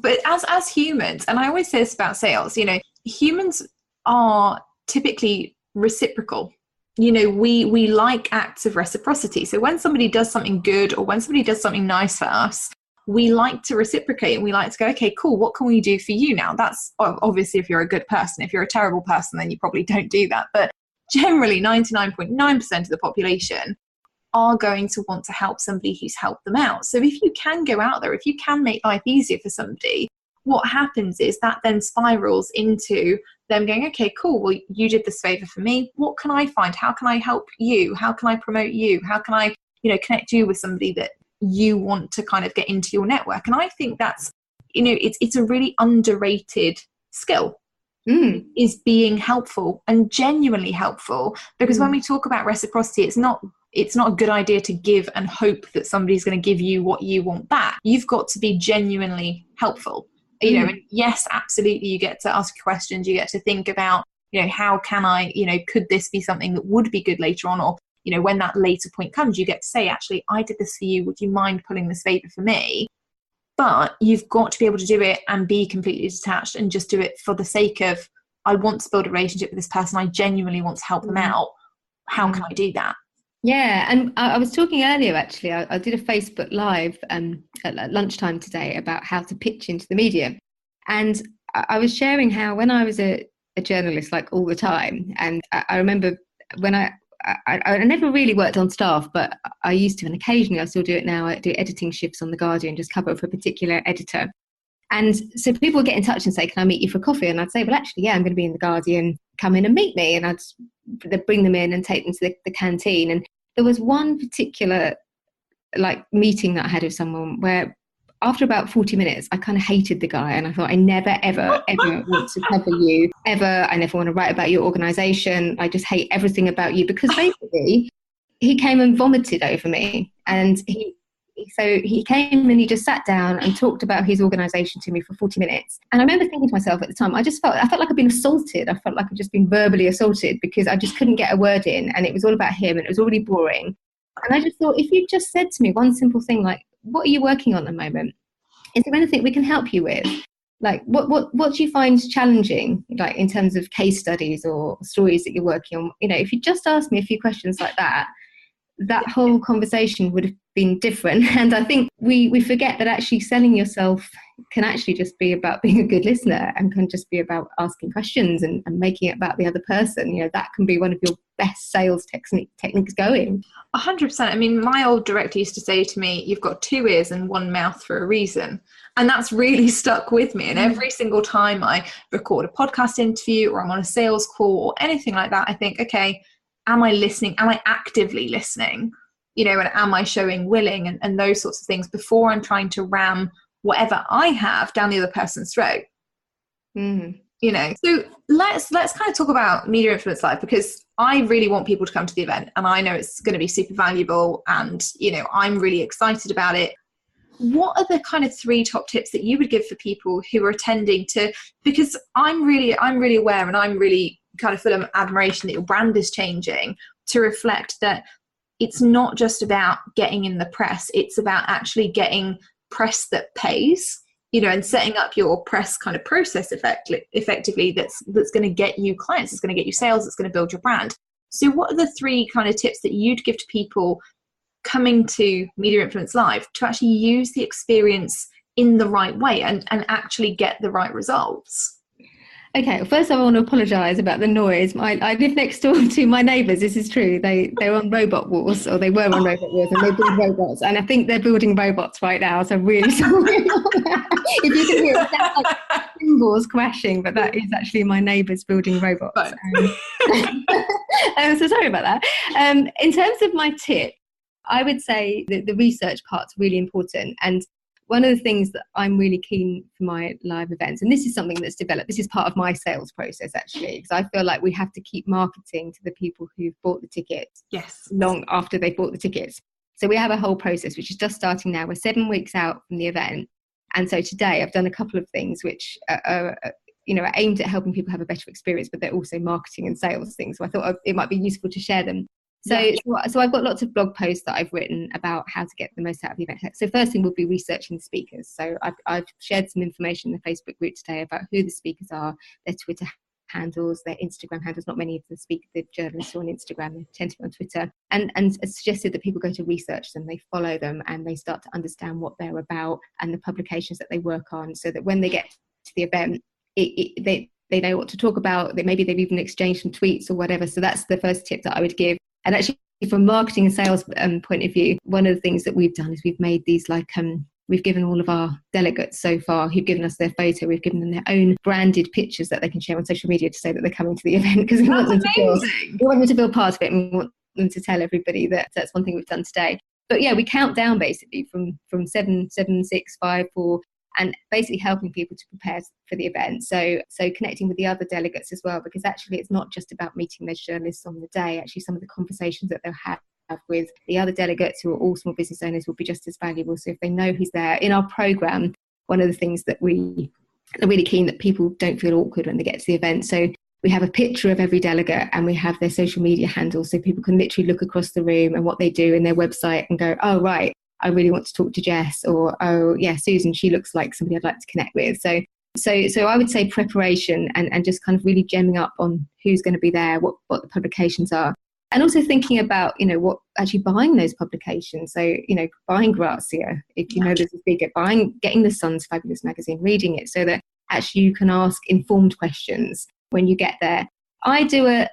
But as humans, and I always say this about sales, humans are typically reciprocal. We like acts of reciprocity. So when somebody does something good or when somebody does something nice for us, we like to reciprocate and we like to go, okay, cool, what can we do for you now? That's obviously if you're a good person. If you're a terrible person, then you probably don't do that. But generally 99.9% of the population are going to want to help somebody who's helped them out. So if you can go out there, if you can make life easier for somebody, what happens is that then spirals into them going, okay, cool, well, you did this favor for me. What can I find? How can I help you? How can I promote you? How can I, connect you with somebody that you want to kind of get into your network? And I think that's, it's a really underrated skill, is being helpful and genuinely helpful. Because when we talk about reciprocity, it's not a good idea to give and hope that somebody's going to give you what you want back. You've got to be genuinely helpful. And yes, absolutely, you get to ask questions, you get to think about, how can I, could this be something that would be good later on? Or, when that later point comes, you get to say, actually, I did this for you. Would you mind pulling this favor for me? But you've got to be able to do it and be completely detached and just do it for the sake of, I want to build a relationship with this person. I genuinely want to help them out. How can I do that? Yeah, and I was talking earlier, actually, I did a Facebook Live at lunchtime today about how to pitch into the media. And I was sharing how when I was a journalist, like all the time, and I remember when I never really worked on staff, but I used to, and occasionally I still do it now. I do editing shifts on The Guardian, just cover for a particular editor. And so people would get in touch and say, can I meet you for coffee? And I'd say, well, actually, yeah, I'm going to be in The Guardian, come in and meet me. And I'd bring them in and take them to the canteen. And there was one particular meeting that I had with someone where after about 40 minutes, I kind of hated the guy. And I thought, I never, ever, ever want to cover you ever. I never want to write about your organization. I just hate everything about you, because basically he came and vomited over me. And he came and he just sat down and talked about his organization to me for 40 minutes. And I remember thinking to myself at the time, I felt like I'd been assaulted. I felt like I'd just been verbally assaulted because I just couldn't get a word in, and it was all about him and it was already boring. And I just thought, if you just said to me one simple thing like, what are you working on at the moment? Is there anything we can help you with? Like, what do you find challenging, like in terms of case studies or stories that you're working on? If you just ask me a few questions like that, that whole conversation would have been different. And I think we forget that actually selling yourself can actually just be about being a good listener, and can just be about asking questions and making it about the other person. You know, that can be one of your best sales techniques going. 100%. I mean, my old director used to say to me, you've got 2 ears and 1 mouth for a reason. And that's really stuck with me. And every single time I record a podcast interview, or I'm on a sales call or anything like that, I think, okay, am I listening? Am I actively listening? You know, and am I showing willing, and those sorts of things, before I'm trying to ram whatever I have down the other person's throat. You know, so let's kind of talk about Media Influence Live, because I really want people to come to the event, and I know it's going to be super valuable, and, you know, I'm really excited about it. What are the kind of 3 top tips that you would give for people who are attending to, because I'm really aware, and I'm really kind of full of admiration that your brand is changing to reflect that it's not just about getting in the press, it's about actually getting press that pays, you know, and setting up your press kind of process effectively that's going to get you clients, it's going to get you sales, it's going to build your brand. So what are the 3 kind of tips that you'd give to people coming to Media Influence Live to actually use the experience in the right way and actually get the right results? Okay, well, first I want to apologise about the noise. I live next door to my neighbours. This is true. They're on robot wars, or they were on robot wars, and they build robots. And I think they're building robots right now. So I'm really sorry about that. If you can hear it, that's like cymbals crashing, but that is actually my neighbours building robots. So sorry about that. In terms of my tip, I would say that the research part's really important. And one of the things that I'm really keen for my live events, and this is something that's developed, this is part of my sales process actually, because I feel like we have to keep marketing to the people who've bought the tickets long after they bought the tickets. So we have a whole process which is just starting now. We're 7 weeks out from the event. And so today I've done a couple of things which are aimed at helping people have a better experience, but they're also marketing and sales things. So I thought it might be useful to share them. So I've got lots of blog posts that I've written about how to get the most out of the event. So first thing would be researching the speakers. So I've shared some information in the Facebook group today about who the speakers are, their Twitter handles, their Instagram handles. Not many of the journalists are on Instagram, they tend to be on Twitter. And suggested that people go to research them, they follow them, and they start to understand what they're about and the publications that they work on, so that when they get to the event, they know what to talk about. Maybe they've even exchanged some tweets or whatever. So that's the first tip that I would give. And actually, from marketing and sales point of view, one of the things that we've done is we've made these we've given all of our delegates so far who've given us their photo, we've given them their own branded pictures that they can share on social media to say that they're coming to the event, because we want them to feel part of it, and we want them to tell everybody that. That's one thing we've done today. But yeah, we count down basically from 7, 6, 5, 4, and basically helping people to prepare for the event. So connecting with the other delegates as well, because actually it's not just about meeting those journalists on the day. Actually, some of the conversations that they'll have with the other delegates who are all small business owners will be just as valuable. So if they know who's there in our program, one of the things that we are really keen that people don't feel awkward when they get to the event. So we have a picture of every delegate, and we have their social media handles, so people can literally look across the room and what they do in their website and go, oh, right, I really want to talk to Jess, or, oh yeah, Susan, she looks like somebody I'd like to connect with. So I would say preparation and just kind of really gemming up on who's going to be there, what the publications are. And also thinking about, what actually buying those publications. So, buying Grazia, if you know there's a speaker, getting the Sun's fabulous magazine, reading it, so that actually you can ask informed questions when you get there. I do a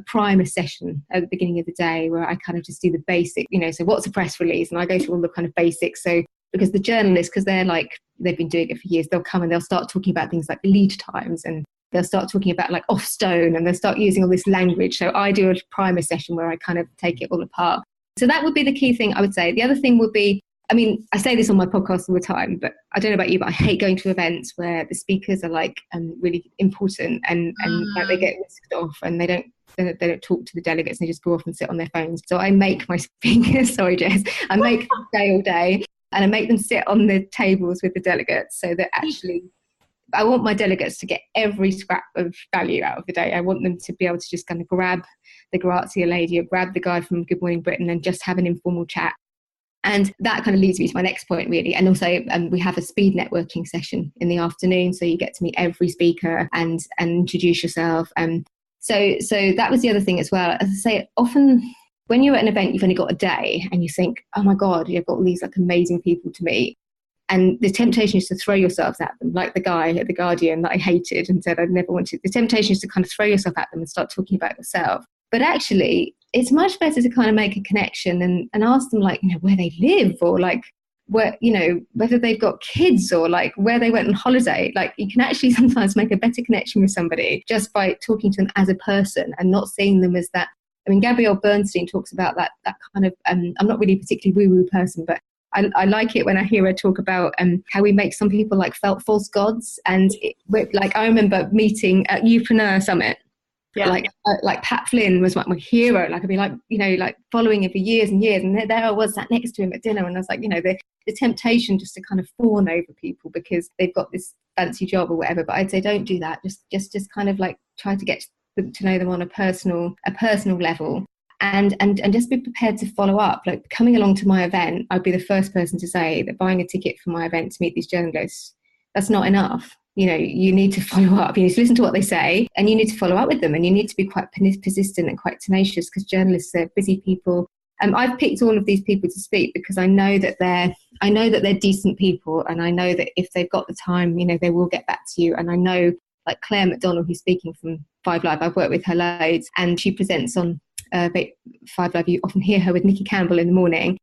primer session at the beginning of the day where I kind of just do the basic, so what's a press release? And I go through all the kind of basics. So because the journalists, because they've been doing it for years, they'll come and they'll start talking about things like lead times, and they'll start talking about like off stone, and they'll start using all this language. So I do a primer session where I kind of take it all apart. So that would be the key thing I would say. The other thing would be, I say this on my podcast all the time, but I don't know about you, but I hate going to events where the speakers are really important and like they get whisked off and they don't talk to the delegates, and they just go off and sit on their phones. So I make my speakers, sorry Jess, I make them stay all day, and I make them sit on the tables with the delegates, so that actually I want my delegates to get every scrap of value out of the day. I want them to be able to just kind of grab the Grazia lady or grab the guy from Good Morning Britain and just have an informal chat. And that kind of leads me to my next point, really. And also we have a speed networking session in the afternoon, so you get to meet every speaker and introduce yourself. So that was the other thing as well. As I say, often when you're at an event, you've only got a day and you think, oh my God, you've got all these like amazing people to meet. And the temptation is to throw yourselves at them, like the guy at The Guardian that I hated and said I'd never wanted. The temptation is to kind of throw yourself at them and start talking about yourself. But actually, it's much better to kind of make a connection and ask them, like, you know, where they live, or like where, you know, whether they've got kids, or like where they went on holiday. Like, you can actually sometimes make a better connection with somebody just by talking to them as a person and not seeing them as that. I mean, Gabrielle Bernstein talks about that kind of, I'm not really a particularly woo-woo person, but I like it when I hear her talk about how we make some people like false gods. And like, I remember meeting at Youpreneur Summit, like Pat Flynn was my hero. Like, I'd be like, you know, like following him for years and years. And there I was sat next to him at dinner. And I was like, you know, the temptation just to kind of fawn over people because they've got this fancy job or whatever. But I'd say don't do that. Just kind of like try to get to know them on a personal level. And just be prepared to follow up. Like, coming along to my event, I'd be the first person to say that buying a ticket for my event to meet these journalists, that's not enough. You know, you need to follow up. You need to listen to what they say, and you need to follow up with them, and you need to be quite persistent and quite tenacious, because journalists are busy people. I've picked all of these people to speak because I know that they're decent people, and I know that if they've got the time, you know, they will get back to you. And I know, like Claire McDonald, who's speaking from 5 Live, I've worked with her loads, and she presents on 5 Live. You often hear her with Nikki Campbell in the morning,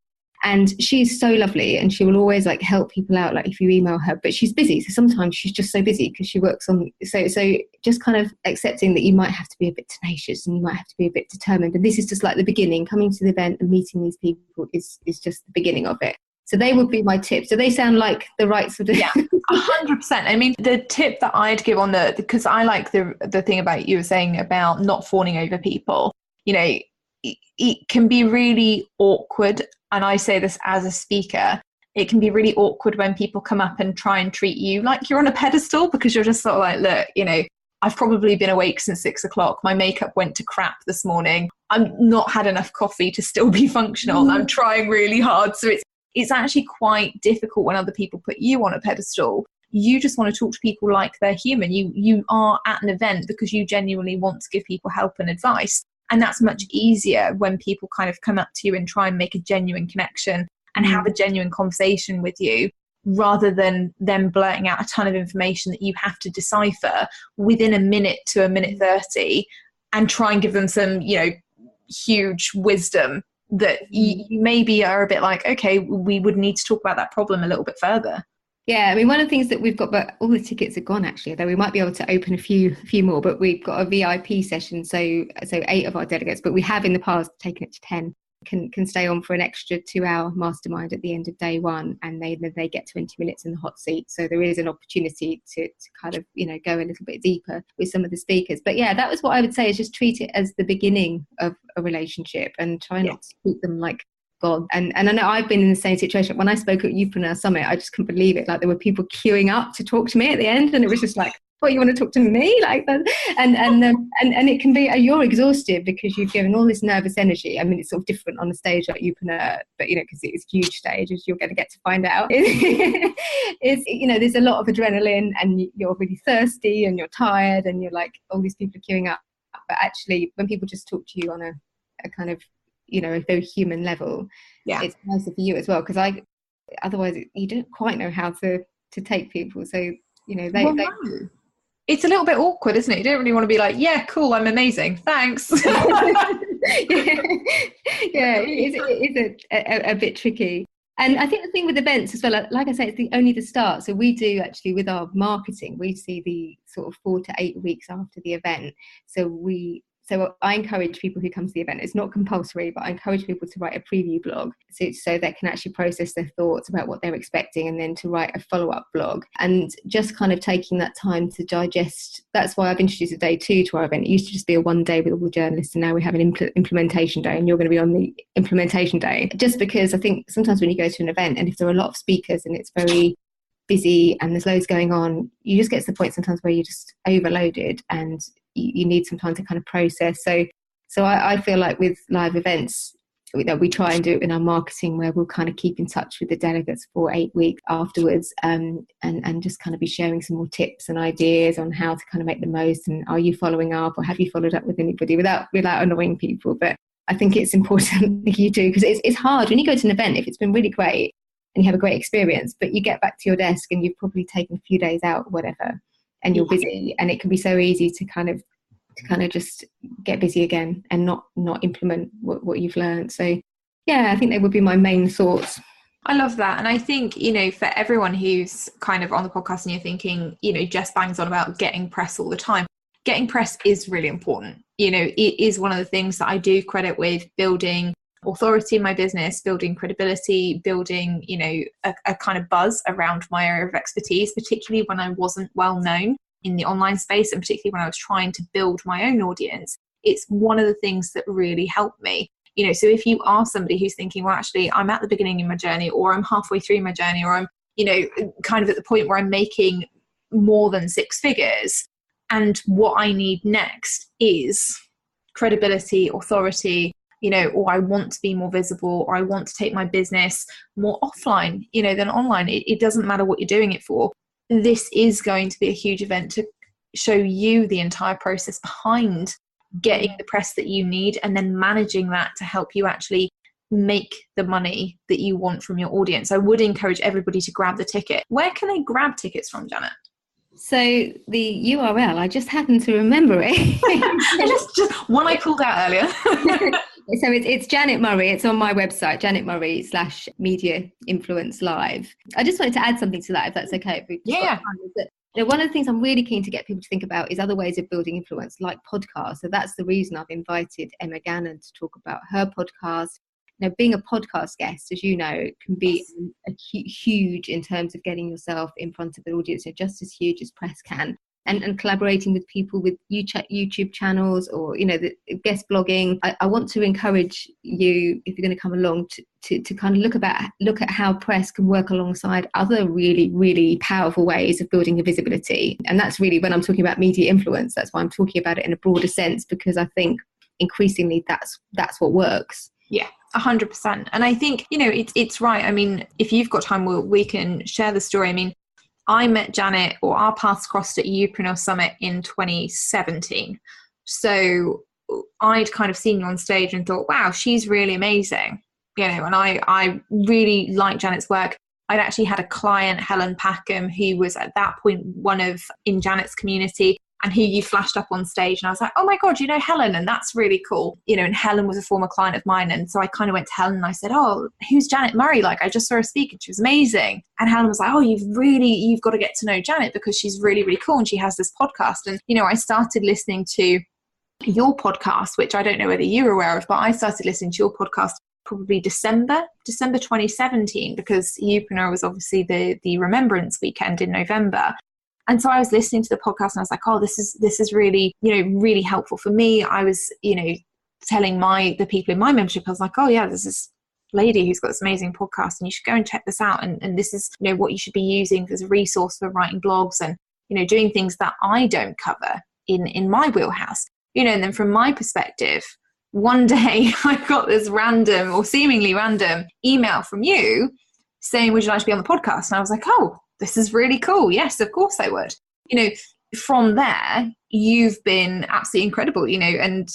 and she's so lovely, and she will always like help people out, like if you email her. But she's busy, so sometimes she's just so busy because she works on, so just kind of accepting that you might have to be a bit tenacious and you might have to be a bit determined. And this is just like the beginning. Coming to the event and meeting these people is just the beginning of it. So they would be my tips. Do they sound like the right sort of? Yeah, 100%. I mean, the tip that I'd give on because I like the thing about you were saying about not fawning over people. You know, it can be really awkward. And I say this as a speaker, it can be really awkward when people come up and try and treat you like you're on a pedestal, because you're just sort of like, look, you know, I've probably been awake since 6 o'clock. My makeup went to crap this morning. I'm not had enough coffee to still be functional. I'm trying really hard. So it's actually quite difficult when other people put you on a pedestal. You just want to talk to people like they're human. You are at an event because you genuinely want to give people help and advice. And that's much easier when people kind of come up to you and try and make a genuine connection and have a genuine conversation with you, rather than them blurting out a ton of information that you have to decipher within a minute to a minute 30 and try and give them some, you know, huge wisdom that you maybe are a bit like, okay, we would need to talk about that problem a little bit further. Yeah, I mean, one of the things that we've got, but all the tickets are gone actually, although we might be able to open a few more, but we've got a VIP session, so 8 of our delegates, but we have in the past taken it to 10, can stay on for an extra 2-hour mastermind at the end of day one, and they get 20 minutes in the hot seat. So there is an opportunity to kind of, you know, go a little bit deeper with some of the speakers. But yeah, that was what I would say, is just treat it as the beginning of a relationship and try not to treat them like God. And I know I've been in the same situation. When I spoke at Youpreneur Summit, I just couldn't believe it. Like, there were people queuing up to talk to me at the end, and it was just like, what, you want to talk to me like that? And it can be, you're exhausted because you've given all this nervous energy. I mean, it's sort of different on the stage like Youpreneur, but you know, because it's a huge stage, as you're going to get to find out. It's, you know, there's a lot of adrenaline, and you're really thirsty, and you're tired, and you're like, all these people are queuing up. But actually, when people just talk to you on a kind of, you know, a very human level, it's nicer for you as well, because otherwise you don't quite know how to take people. So, you know, they it's a little bit awkward, isn't it? You don't really want to be like, yeah, cool, I'm amazing, thanks. It is a bit tricky. And I think the thing with events as well, like I say, it's only the start. So we do actually, with our marketing, we see the sort of 4 to 8 weeks after the event. So I encourage people who come to the event, it's not compulsory, but I encourage people to write a preview blog so they can actually process their thoughts about what they're expecting, and then to write a follow-up blog, and just kind of taking that time to digest. That's why I've introduced a day 2 to our event. It used to just be a 1 day with all the journalists, and now we have an implementation day, and you're going to be on the implementation day. Just because I think sometimes when you go to an event, and if there are a lot of speakers and it's very busy and there's loads going on, you just get to the point sometimes where you're just overloaded and you need some time to kind of process. So I feel like with live events, we try and do it in our marketing, where we'll kind of keep in touch with the delegates for 8 weeks afterwards, and just kind of be sharing some more tips and ideas on how to kind of make the most, and are you following up, or have you followed up with anybody, without annoying people. But I think it's important that you do, because it's hard when you go to an event, if it's been really great and you have a great experience, but you get back to your desk and you've probably taken a few days out or whatever, and you're busy, and it can be so easy to kind of just get busy again and not implement what you've learned. So yeah, I think they would be my main thoughts. I love that. And I think, for everyone who's kind of on the podcast and you're thinking, Jess bangs on about getting press all the time. Getting press is really important. It is one of the things that I do credit with building authority in my business, building credibility, building, a kind of buzz around my area of expertise, particularly when I wasn't well known in the online space, and particularly when I was trying to build my own audience. It's one of the things that really helped me. So if you are somebody who's thinking, well, actually, I'm at the beginning of my journey, or I'm halfway through my journey, or I'm, kind of at the point where I'm making more than 6 figures, and what I need next is credibility, authority, or I want to be more visible, or I want to take my business more offline, than online. It doesn't matter what you're doing it for. This is going to be a huge event to show you the entire process behind getting the press that you need, and then managing that to help you actually make the money that you want from your audience. I would encourage everybody to grab the ticket. Where can they grab tickets from, Janet? So the URL, I just happened to remember it. just one I pulled out earlier. So it's Janet Murray. It's on my website, Janet Murray /Media Influence Live. I just wanted to add something to that, if that's okay. Yeah. One of the things I'm really keen to get people to think about is other ways of building influence, like podcasts. So that's the reason I've invited Emma Gannon to talk about her podcast. Being a podcast guest, as you know, can be huge in terms of getting yourself in front of an audience, just as huge as press can. And collaborating with people with YouTube channels, or the guest blogging. I want to encourage you, if you're going to come along, to kind of look at how press can work alongside other really, really powerful ways of building your visibility. And that's really, when I'm talking about media influence, that's why I'm talking about it in a broader sense, because I think increasingly that's what works. Yeah, 100%. And I think, it's right. I mean, if you've got time, we can share the story. I mean, I met Janet, or our paths crossed at Upreneur Summit in 2017. So I'd kind of seen you on stage and thought, wow, she's really amazing. And I really liked Janet's work. I'd actually had a client, Helen Packham, who was at that point in Janet's community, and who you flashed up on stage. And I was like, oh my God, Helen, and that's really cool. And Helen was a former client of mine. And so I kind of went to Helen and I said, oh, who's Janet Murray? Like, I just saw her speak and she was amazing. And Helen was like, oh, you've got to get to know Janet, because she's really, really cool. And she has this podcast. And, I started listening to your podcast, which I don't know whether you're aware of, but I started listening to your podcast probably December 2017, because Upreneur was obviously the Remembrance weekend in November. And so I was listening to the podcast and I was like, oh, this is really, really helpful for me. I was, telling the people in my membership, I was like, oh yeah, there's this lady who's got this amazing podcast and you should go and check this out. And this is, what you should be using as a resource for writing blogs and, doing things that I don't cover in my wheelhouse. And then from my perspective, one day I got this random or seemingly random email from you saying, would you like to be on the podcast? And I was like, oh, this is really cool. Yes, of course I would. From there, you've been absolutely incredible, and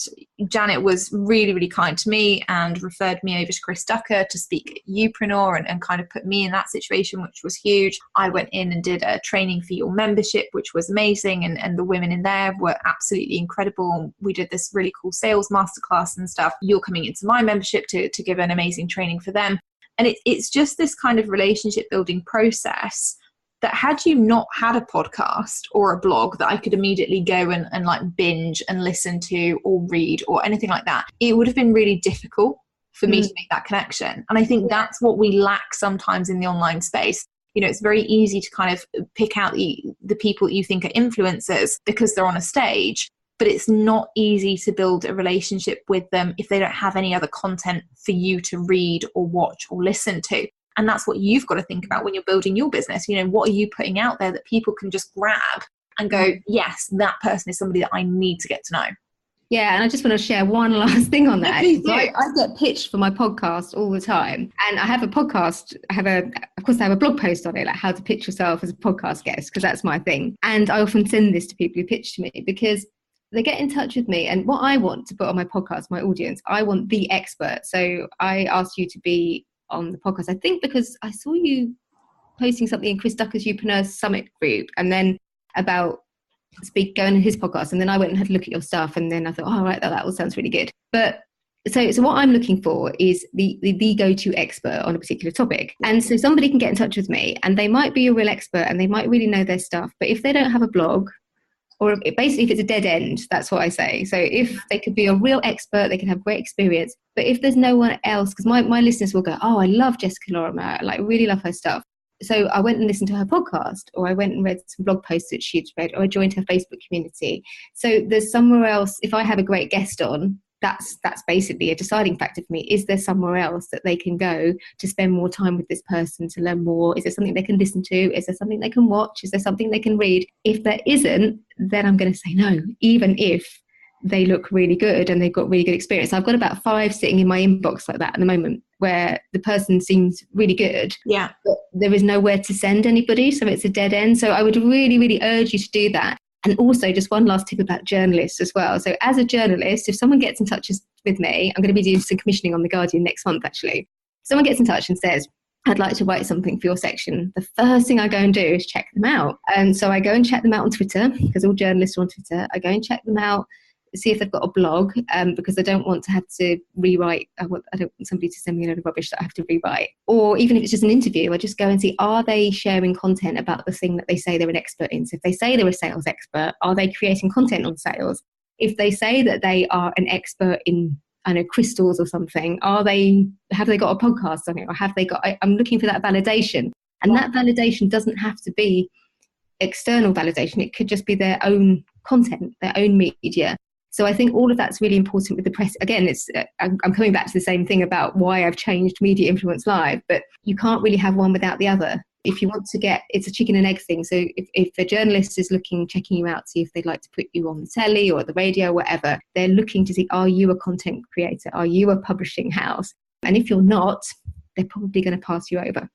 Janet was really, really kind to me and referred me over to Chris Ducker to speak at Upreneur and kind of put me in that situation, which was huge. I went in and did a training for your membership, which was amazing. And the women in there were absolutely incredible. We did this really cool sales masterclass and stuff. You're coming into my membership to give an amazing training for them. And it's just this kind of relationship building process that, had you not had a podcast or a blog that I could immediately go and like binge and listen to or read or anything like that, it would have been really difficult for me to make that connection. And I think that's what we lack sometimes in the online space. It's very easy to kind of pick out the people that you think are influencers because they're on a stage, but it's not easy to build a relationship with them if they don't have any other content for you to read or watch or listen to. And that's what you've got to think about when you're building your business. What are you putting out there that people can just grab and go, yes, that person is somebody that I need to get to know. Yeah, and I just want to share one last thing on that. So I get pitched for my podcast all the time. And I have a podcast, I have a blog post on it, like how to pitch yourself as a podcast guest, because that's my thing. And I often send this to people who pitch to me, because they get in touch with me, and what I want to put on my podcast, my audience, I want the expert. So I asked you to be on the podcast, I think because I saw you posting something in Chris Ducker's Youpreneur Summit group, and then about going on his podcast, and then I went and had a look at your stuff, and then I thought, oh, right, that all sounds really good. But so what I'm looking for is the go-to expert on a particular topic. And so somebody can get in touch with me, and they might be a real expert and they might really know their stuff, but if they don't have a blog, or basically if it's a dead end, that's what I say. So if they could be a real expert, they can have great experience. But if there's no one else, because my listeners will go, oh, I love Jessica Lorimer, like really love her stuff. So I went and listened to her podcast, or I went and read some blog posts that she'd read, or I joined her Facebook community. So there's somewhere else, if I have a great guest on, that's basically a deciding factor for me. Is there somewhere else that they can go to spend more time with this person, to learn more? Is there something they can listen to? Is there something they can watch? Is there something they can read? If there isn't, then I'm going to say no, even if they look really good and they've got really good experience. I've got about 5 sitting in my inbox like that at the moment, where the person seems really good, but there is nowhere to send anybody, so it's a dead end. So I would really, really urge you to do that. And also, just one last tip about journalists as well. So as a journalist, if someone gets in touch with me, I'm going to be doing some commissioning on The Guardian next month, actually. Someone gets in touch and says, I'd like to write something for your section. The first thing I go and do is check them out. And so I go and check them out on Twitter, because all journalists are on Twitter. I go and check them out, see if they've got a blog, because I don't want to have to rewrite. I don't want somebody to send me a load of rubbish that I have to rewrite. Or even if it's just an interview, I just go and see, are they sharing content about the thing that they say they're an expert in? So if they say they're a sales expert, are they creating content on sales? If they say that they are an expert in, I know, crystals or something, have they got a podcast on it? Or have they got, I'm looking for that validation. And that validation doesn't have to be external validation. It could just be their own content, their own media. So I think all of that's really important with the press. Again, I'm coming back to the same thing about why I've changed Media Influence Live, but you can't really have one without the other. If you want to get, it's a chicken and egg thing. So if a journalist is checking you out, see if they'd like to put you on the telly or the radio, or whatever, they're looking to see, are you a content creator? Are you a publishing house? And if you're not, they're probably going to pass you over.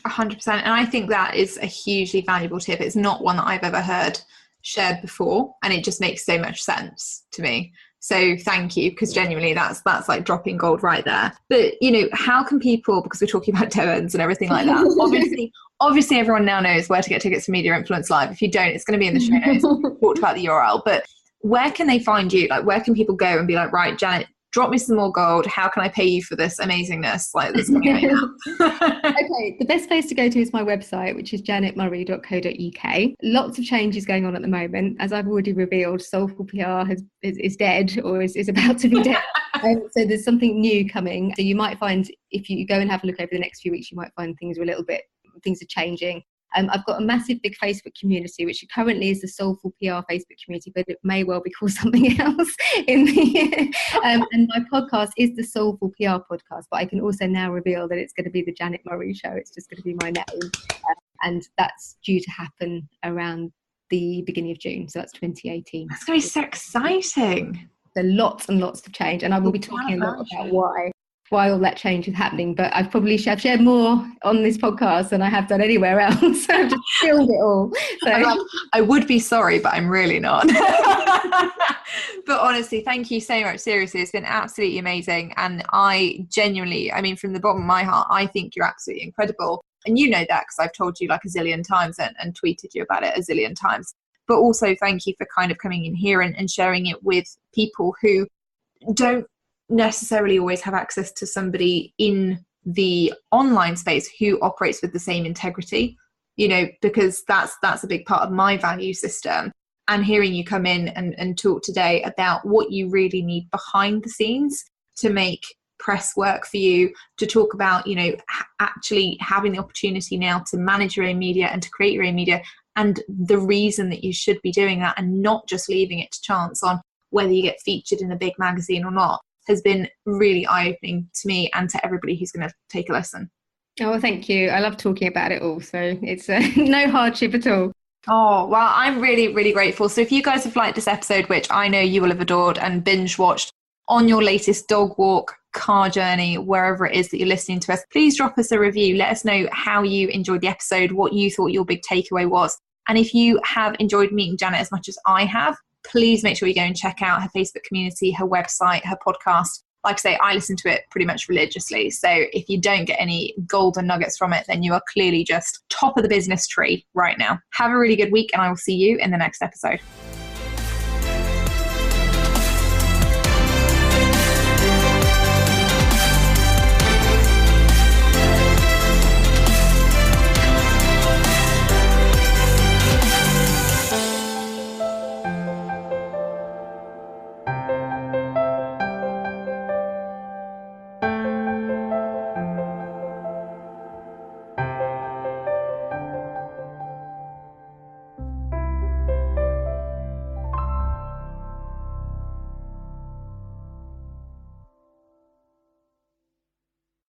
100%. And I think that is a hugely valuable tip. It's not one that I've ever heard shared before, and it just makes so much sense to me. So thank you, because genuinely that's like dropping gold right there. But how can people, because we're talking about dead ends and everything like that, obviously everyone now knows where to get tickets for Media Influence Live. If you don't, it's going to be in the show notes. We talked about the URL, but where can they find you? Like, where can people go and be like, right, Janet, drop me some more gold. How can I pay you for this amazingness? Like, this coming right now. Okay, the best place to go to is my website, which is janetmurray.co.uk. Lots of changes going on at the moment. As I've already revealed, Soulful PR is dead, or is about to be dead. So there's something new coming. So you might find, if you go and have a look over the next few weeks, you might find things are changing. I've got a massive big Facebook community, which currently is the Soulful PR Facebook community, but it may well be called something else in the year. And my podcast is the Soulful PR Podcast, but I can also now reveal that it's going to be the Janet Murray Show. It's just going to be my name. And that's due to happen around the beginning of June. So that's 2018. That's going to be so exciting. There are lots and lots of change. And I will be talking a lot about why all that change is happening, but I've shared more on this podcast than I have done anywhere else. I've just filled it all. So I would be sorry, but I'm really not. But honestly, thank you so much. Seriously, it's been absolutely amazing. And I genuinely, from the bottom of my heart, I think you're absolutely incredible. And you know that because I've told you like a zillion times and tweeted you about it a zillion times. But also thank you for kind of coming in here and sharing it with people who don't necessarily always have access to somebody in the online space who operates with the same integrity, because that's a big part of my value system. And hearing you come in and talk today about what you really need behind the scenes to make press work for you, to talk about, actually having the opportunity now to manage your own media and to create your own media, and the reason that you should be doing that and not just leaving it to chance on whether you get featured in a big magazine or not, has been really eye-opening to me and to everybody who's going to take a listen. Oh, thank you. I love talking about it all. So it's no hardship at all. Oh, well, I'm really, really grateful. So if you guys have liked this episode, which I know you will have adored and binge watched on your latest dog walk, car journey, wherever it is that you're listening to us, please drop us a review. Let us know how you enjoyed the episode, what you thought your big takeaway was. And if you have enjoyed meeting Janet as much as I have, please make sure you go and check out her Facebook community, her website, her podcast. Like I say, I listen to it pretty much religiously. So if you don't get any golden nuggets from it, then you are clearly just top of the business tree right now. Have a really good week, and I will see you in the next episode.